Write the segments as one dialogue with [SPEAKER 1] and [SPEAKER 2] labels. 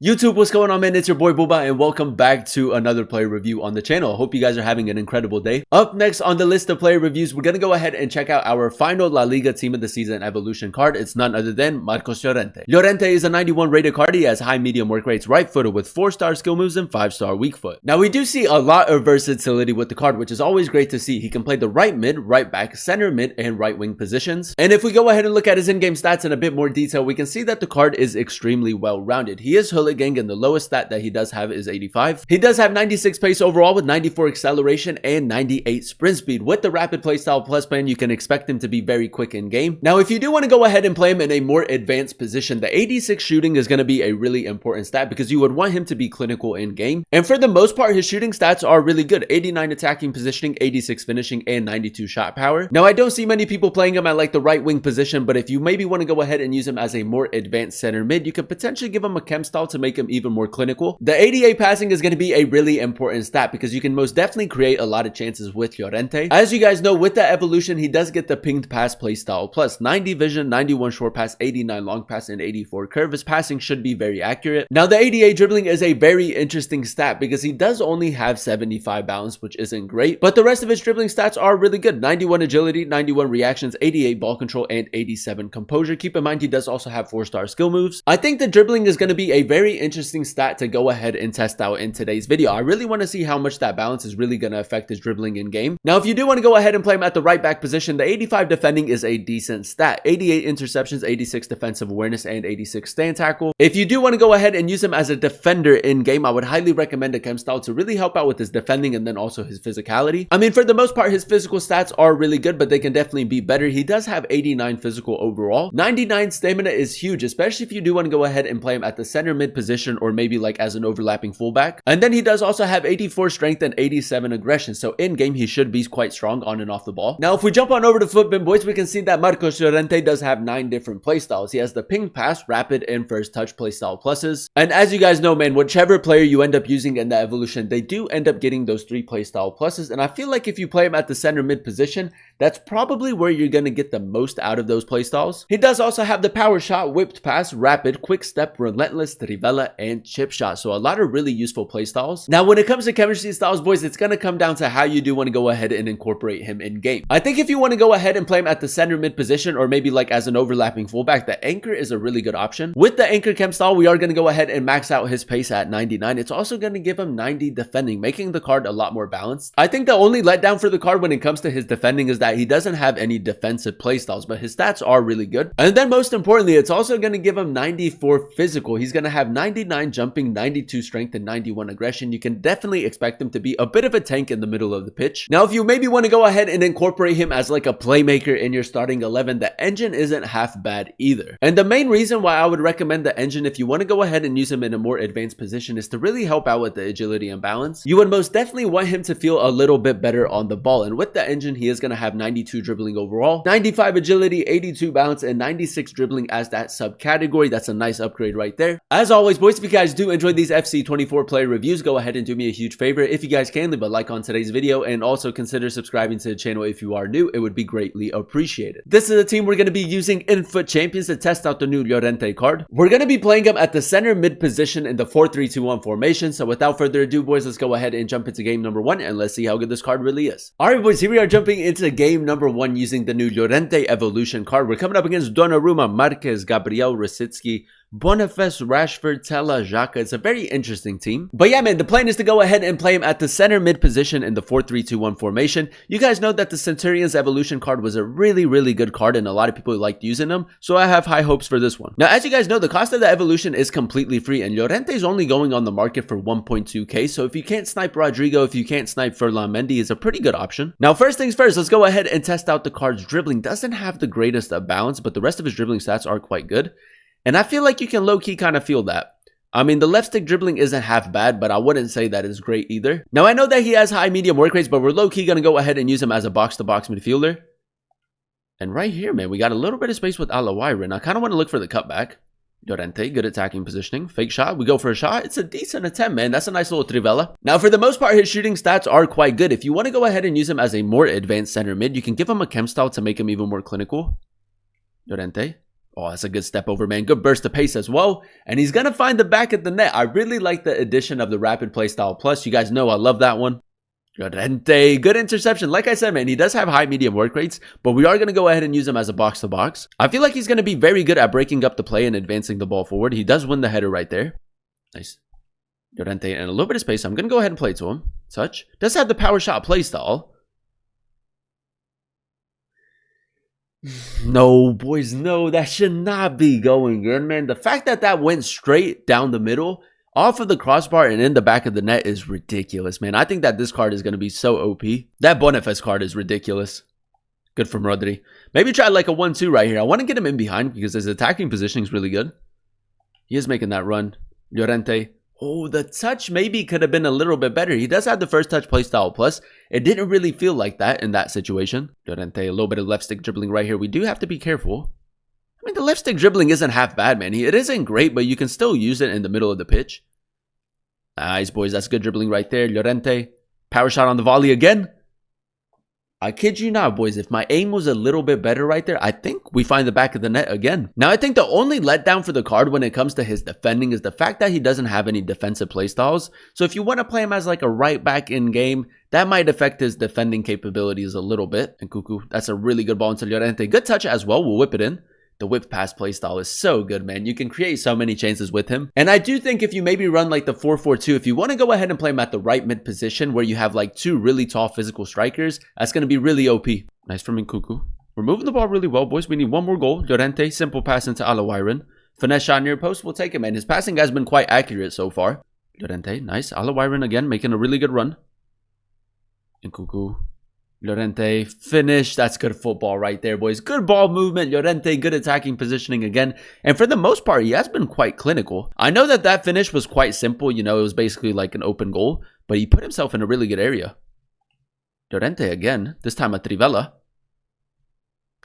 [SPEAKER 1] YouTube, what's going on, man? It's your boy Booba, and welcome back to another player review on the channel. I hope you guys are having an incredible day. Up next on the list of player reviews, we're gonna go ahead and check out our final La Liga Team of the Season Evolution card. It's none other than Marcos Llorente. Llorente is a 91 rated card. He has high medium work rates, right footer with 4-star skill moves and 5-star weak foot. Now, we do see a lot of versatility with the card, which is always great to see. He can play the right mid, right back, center mid, and right wing positions. And if we go ahead and look at his in-game stats in a bit more detail, we can see that the card is extremely well-rounded. He is hooligan, and the lowest stat that he does have is 85. He does have 96 pace overall with 94 acceleration and 98 sprint speed. With the rapid playstyle plus plan, you can expect him to be very quick in game. Now, if you do want to go ahead and play him in a more advanced position, the 86 shooting is going to be a really important stat because you would want him to be clinical in game. And for the most part, his shooting stats are really good. 89 attacking positioning, 86 finishing, and 92 shot power. Now, I don't see many people playing him at like the right wing position, but if you maybe want to go ahead and use him as a more advanced center mid, you could potentially give him a chem style to make him even more clinical. The 88 passing is going to be a really important stat because you can most definitely create a lot of chances with Llorente. As you guys know, with the evolution, he does get the pinged pass playstyle plus 90 vision, 91 short pass, 89 long pass, and 84 curve. His passing should be very accurate. Now, the 88 dribbling is a very interesting stat because he does only have 75 balance, which isn't great, but the rest of his dribbling stats are really good. 91 agility, 91 reactions, 88 ball control, and 87 composure. Keep in mind, he does also have 4-star skill moves. I think the dribbling is going to be a very interesting stat to go ahead and test out in today's video. I really want to see how much that balance is really going to affect his dribbling in game. Now, if you do want to go ahead and play him at the right back position, the 85 defending is a decent stat. 88 interceptions, 86 defensive awareness, and 86 stand tackle. If you do want to go ahead and use him as a defender in game, I would highly recommend a chem style to really help out with his defending and then also his physicality. I mean, for the most part, his physical stats are really good, but they can definitely be better. He does have 89 physical overall. 99 stamina is huge, especially if you do want to go ahead and play him at the center mid position or maybe like as an overlapping fullback. And then he does also have 84 strength and 87 aggression. So in game, he should be quite strong on and off the ball. Now, if we jump on over to Footbin Boys, we can see that Marcos Llorente does have 9 different playstyles. He has the ping pass, rapid, and first touch playstyle pluses. And as you guys know, man, whichever player you end up using in the evolution, they do end up getting those 3 playstyle pluses. And I feel like if you play him at the center mid position, that's probably where you're going to get the most out of those playstyles. He does also have the power shot, whipped pass, rapid, quick step, relentless, trivela, and chip shot. So a lot of really useful playstyles. Now, when it comes to chemistry styles, boys, it's going to come down to how you do want to go ahead and incorporate him in game. I think if you want to go ahead and play him at the center mid position or maybe like as an overlapping fullback, the anchor is a really good option. With the anchor chem style, we are going to go ahead and max out his pace at 99. It's also going to give him 90 defending, making the card a lot more balanced. I think the only letdown for the card when it comes to his defending is that he doesn't have any defensive playstyles, but his stats are really good. And then most importantly, it's also going to give him 94 physical. He's going to have 99 jumping, 92 strength, and 91 aggression. You can definitely expect him to be a bit of a tank in the middle of the pitch. Now, if you maybe want to go ahead and incorporate him as like a playmaker in your starting 11, the engine isn't half bad either. And the main reason why I would recommend the engine if you want to go ahead and use him in a more advanced position is to really help out with the agility and balance. You would most definitely want him to feel a little bit better on the ball. And with the engine, he is going to have 92 dribbling overall, 95 agility, 82 balance, and 96 dribbling as that subcategory. That's a nice upgrade right there. As always, boys, if you guys do enjoy these FC24 player reviews, go ahead and do me a huge favor. If you guys can, leave a like on today's video and also consider subscribing to the channel if you are new. It would be greatly appreciated. This is a team we're going to be using in Foot Champions to test out the new Llorente card. We're going to be playing him at the center mid position in the 4-3-2-1 formation. So without further ado, boys, let's go ahead and jump into game number 1 and let's see how good this card really is. Alright, boys, here we are jumping into game number 1 using the new Llorente Evolution card. We're coming up against Donnarumma, Marquez, Gabriel, Rosicki, Boniface, Rashford, Tella, Xhaka. It's a very interesting team. But yeah, man, the plan is to go ahead and play him at the center mid position in the 4-3-2-1 formation. You guys know that the Centurion's Evolution card was a really, really good card and a lot of people liked using them. So I have high hopes for this one. Now, as you guys know, the cost of the Evolution is completely free and Llorente is only going on the market for 1.2k. So if you can't snipe Rodrigo, if you can't snipe Ferland Mendy, is a pretty good option. Now, first things first, let's go ahead and test out the card's dribbling. Doesn't have the greatest of balance, but the rest of his dribbling stats are quite good. And I feel like you can low-key kind of feel that. I mean, the left stick dribbling isn't half bad, but I wouldn't say that is great either. Now, I know that he has high medium work rates, but we're low-key going to go ahead and use him as a box-to-box midfielder. And right here, man, we got a little bit of space with Alawaira. And I kind of want to look for the cutback. Llorente, good attacking positioning. Fake shot. We go for a shot. It's a decent attempt, man. That's a nice little trivela. Now, for the most part, his shooting stats are quite good. If you want to go ahead and use him as a more advanced center mid, you can give him a chem style to make him even more clinical. Llorente. Oh, that's a good step over, man. Good burst of pace as well. And he's going to find the back of the net. I really like the addition of the rapid playstyle plus. You guys know I love that one. Llorente, good interception. Like I said, man, he does have high medium work rates, but we are going to go ahead and use him as a box-to-box. I feel like he's going to be very good at breaking up the play and advancing the ball forward. He does win the header right there. Nice. Llorente and a little bit of space. I'm going to go ahead and play to him. Touch. Does have the power shot play style. No, boys, no. That should not be going good, man. The fact that that went straight down the middle, off of the crossbar and in the back of the net is ridiculous, man. I think that this card is going to be so OP. That Boniface card is ridiculous. Good from Rodri. Maybe try like a 1-2 right here. I want to get him in behind because his attacking positioning is really good. He is making that run. Llorente. Oh, the touch maybe could have been a little bit better. He does have the first touch playstyle plus. It didn't really feel like that in that situation. Llorente, a little bit of left stick dribbling right here. We do have to be careful. I mean, the left stick dribbling isn't half bad, man. It isn't great, but you can still use it in the middle of the pitch. Nice, boys. That's good dribbling right there. Llorente. Power shot on the volley again. I kid you not, boys. If my aim was a little bit better right there, I think we find the back of the net again. Now, I think the only letdown for the card when it comes to his defending is the fact that he doesn't have any defensive playstyles. So if you want to play him as like a right back in game, that might affect his defending capabilities a little bit. And Cuckoo, that's a really good ball into Llorente. Good touch as well. We'll whip it in. The whip pass playstyle is so good, man. You can create so many chances with him. And I do think if you maybe run like the 4-4-2, if you want to go ahead and play him at the right mid position where you have like two really tall physical strikers, that's going to be really OP. Nice from Nkuku. We're moving the ball really well, boys. We need one more goal. Llorente, simple pass into Alawiran. Finesse shot near post. We'll take it, man. His passing has been quite accurate so far. Llorente, nice. Alawiran again, making a really good run. Nkuku. Llorente, finish. That's good football right there, boys. Good ball movement. Llorente, good attacking positioning again. And for the most part, he has been quite clinical. I know that that finish was quite simple. You know, it was basically like an open goal. But he put himself in a really good area. Llorente again. This time a Trivela.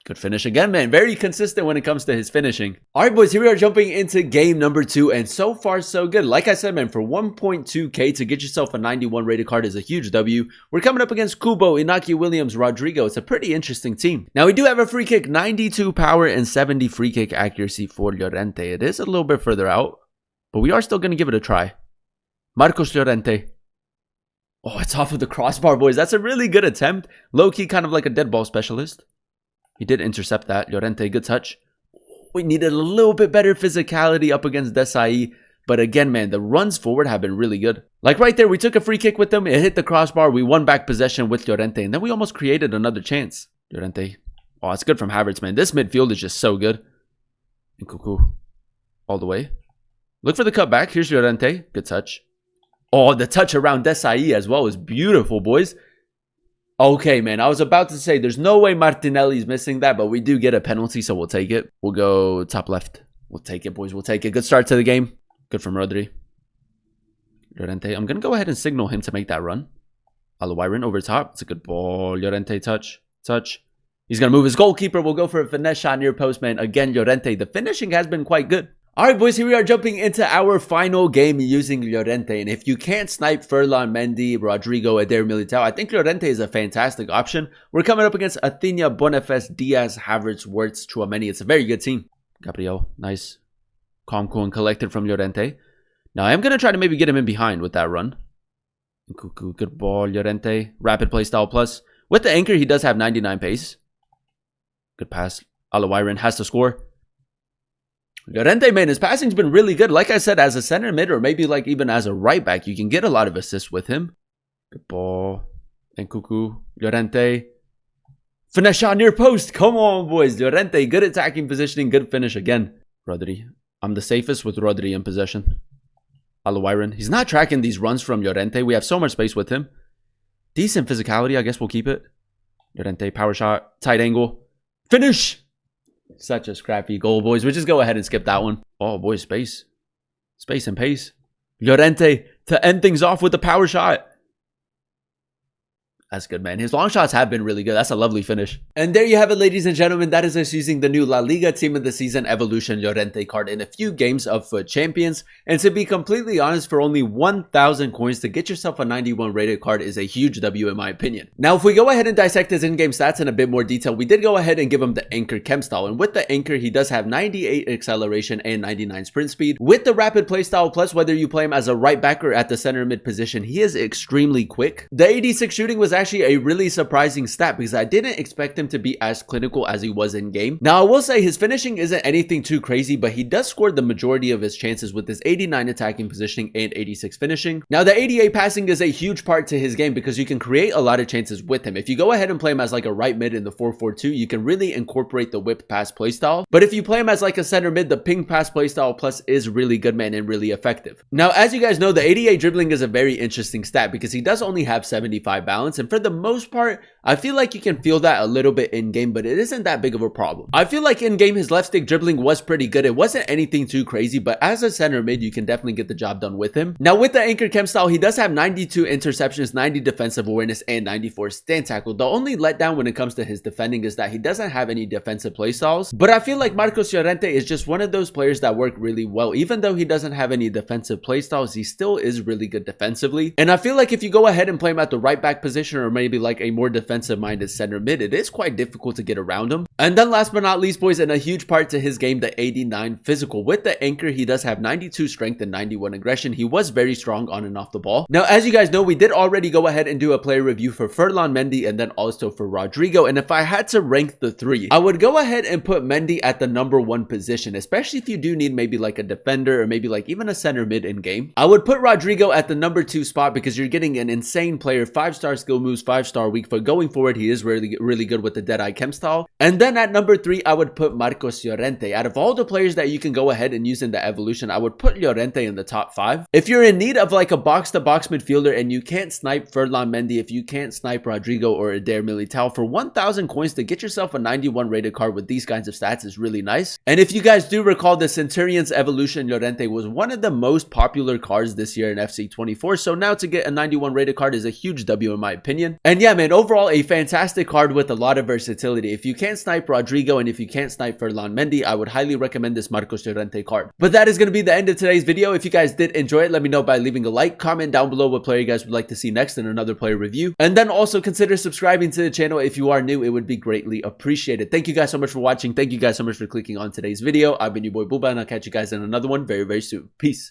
[SPEAKER 1] Good finish again, man. Very consistent when it comes to his finishing. All right, boys, here we are jumping into game number 2. And so far, so good. Like I said, man, for 1.2K to get yourself a 91 rated card is a huge W. We're coming up against Kubo, Inaki Williams, Rodrigo. It's a pretty interesting team. Now, we do have a free kick, 92 power and 70 free kick accuracy for Llorente. It is a little bit further out, but we are still going to give it a try. Marcos Llorente. Oh, it's off of the crossbar, boys. That's a really good attempt. Low-key, kind of like a dead ball specialist. He did intercept that. Llorente, good touch. We needed a little bit better physicality up against Desai. But again, man, the runs forward have been really good. Like right there, we took a free kick with them. It hit the crossbar. We won back possession with Llorente. And then we almost created another chance. Llorente. Oh, it's good from Havertz, man. This midfield is just so good. And Cuckoo. All the way. Look for the cutback. Here's Llorente. Good touch. Oh, the touch around Desai as well is beautiful, boys. Okay, man, I was about to say there's no way Martinelli's missing that, but we do get a penalty, so we'll take it. We'll go top left. We'll take it, boys. We'll take it. Good start to the game. Good from Rodri. Llorente. I'm going to go ahead and signal him to make that run. Alawiran over top. It's a good ball. Llorente, touch. Touch. He's going to move his goalkeeper. We'll go for a finesse shot near post, man. Again, Llorente. The finishing has been quite good. All right, boys, here we are jumping into our final game using Llorente. And if you can't snipe Furlan, Mendy, Rodrigo, Eder Militao, I think Llorente is a fantastic option. We're coming up against Athena, Boniface, Diaz, Havertz, Wirtz, Chouameni. It's a very good team. Gabriel, nice. Calm, cool, and collected from Llorente. Now, I am going to try to maybe get him in behind with that run. Cuckoo, good ball, Llorente. Rapid play style plus. With the anchor, he does have 99 pace. Good pass. Alawiran has to score. Llorente, man, his passing's been really good. Like I said, as a center mid or maybe like even as a right back, you can get a lot of assists with him. Good ball. And Cuckoo. Llorente. Finesse shot near post. Come on, boys. Llorente, good attacking positioning, good finish again. Rodri. I'm the safest with Rodri in possession. Alawiran. He's not tracking these runs from Llorente. We have so much space with him. Decent physicality. I guess we'll keep it. Llorente, power shot. Tight angle. Finish. Such a scrappy goal, boys. We'll just go ahead and skip that one. Oh, boys, space. Space and pace. Llorente to end things off with a power shot. That's good, man. His long shots have been really good. That's a lovely finish. And there you have it, ladies and gentlemen. That is us using the new La Liga Team of the Season Evolution Llorente card in a few games of FUT Champions. And to be completely honest, for only 1,000 coins to get yourself a 91 rated card is a huge W in my opinion. Now, if we go ahead and dissect his in-game stats in a bit more detail, we did go ahead and give him the Anchor Chem style. And with the Anchor, he does have 98 acceleration and 99 sprint speed. With the Rapid Playstyle Plus, whether you play him as a right back or at the center mid position, he is extremely quick. The 86 shooting was actually a really surprising stat because I didn't expect him to be as clinical as he was in game. Now, I will say his finishing isn't anything too crazy, but he does score the majority of his chances with his 89 attacking positioning and 86 finishing. Now, the 88 passing is a huge part to his game because you can create a lot of chances with him. If you go ahead and play him as like a right mid in the 4-4-2, you can really incorporate the whip pass playstyle. But if you play him as like a center mid, the ping pass playstyle plus is really good, man, and really effective. Now, as you guys know, the 88 dribbling is a very interesting stat because he does only have 75 balance, and for the most part, I feel like you can feel that a little bit in game, but it isn't that big of a problem. I feel like in game his left stick dribbling was pretty good. It wasn't anything too crazy, but as a center mid, you can definitely get the job done with him. Now, with the Anchor Chem style, he does have 92 interceptions, 90 defensive awareness, and 94 stand tackle. The only letdown when it comes to his defending is that he doesn't have any defensive play styles, but I feel like Marcos Llorente is just one of those players that work really well. Even though he doesn't have any defensive play styles, he still is really good defensively. And I feel like if you go ahead and play him at the right back position or maybe like a more defensive minded center mid, it is quite difficult to get around him. And then last but not least, boys, and a huge part to his game, the 89 physical. With the Anchor, he does have 92 strength and 91 aggression. He was very strong on and off the ball. Now, as you guys know, we did already go ahead and do a player review for Ferland Mendy and then also for Rodrigo. And if I had to rank the three, I would go ahead and put Mendy at the #1 position, especially if you do need maybe like a defender or maybe like even a center mid in game. I would put Rodrigo at the #2 spot because you're getting an insane player, 5-star skill moves, 5-star weak foot. Going forward, he is really good with the Deadeye Chem style. And then at #3, I would put Marcos Llorente. Out of all the players that you can go ahead and use in the evolution, I would put Llorente in the top 5. If you're in need of like a box-to-box midfielder and you can't snipe Ferland Mendy, if you can't snipe Rodrigo or Eder Militao, for 1,000 coins to get yourself a 91 rated card with these kinds of stats is really nice. And if you guys do recall, the Centurion's Evolution Llorente was one of the most popular cards this year in FC24, so now to get a 91 rated card is a huge W in my opinion. And yeah, man, overall a fantastic card with a lot of versatility. If you can't snipe Rodrigo and if you can't snipe Ferland Mendy, I would highly recommend this Marcos Llorente card. But that is going to be the end of today's video. If you guys did enjoy it, let me know by leaving a like, comment down below what player you guys would like to see next in another player review, and then also consider subscribing to the channel if you are new. It would be greatly appreciated. Thank you guys so much for watching. Thank you guys so much for clicking on today's video. I've been your boy Booba, and I'll catch you guys in another one very soon. Peace.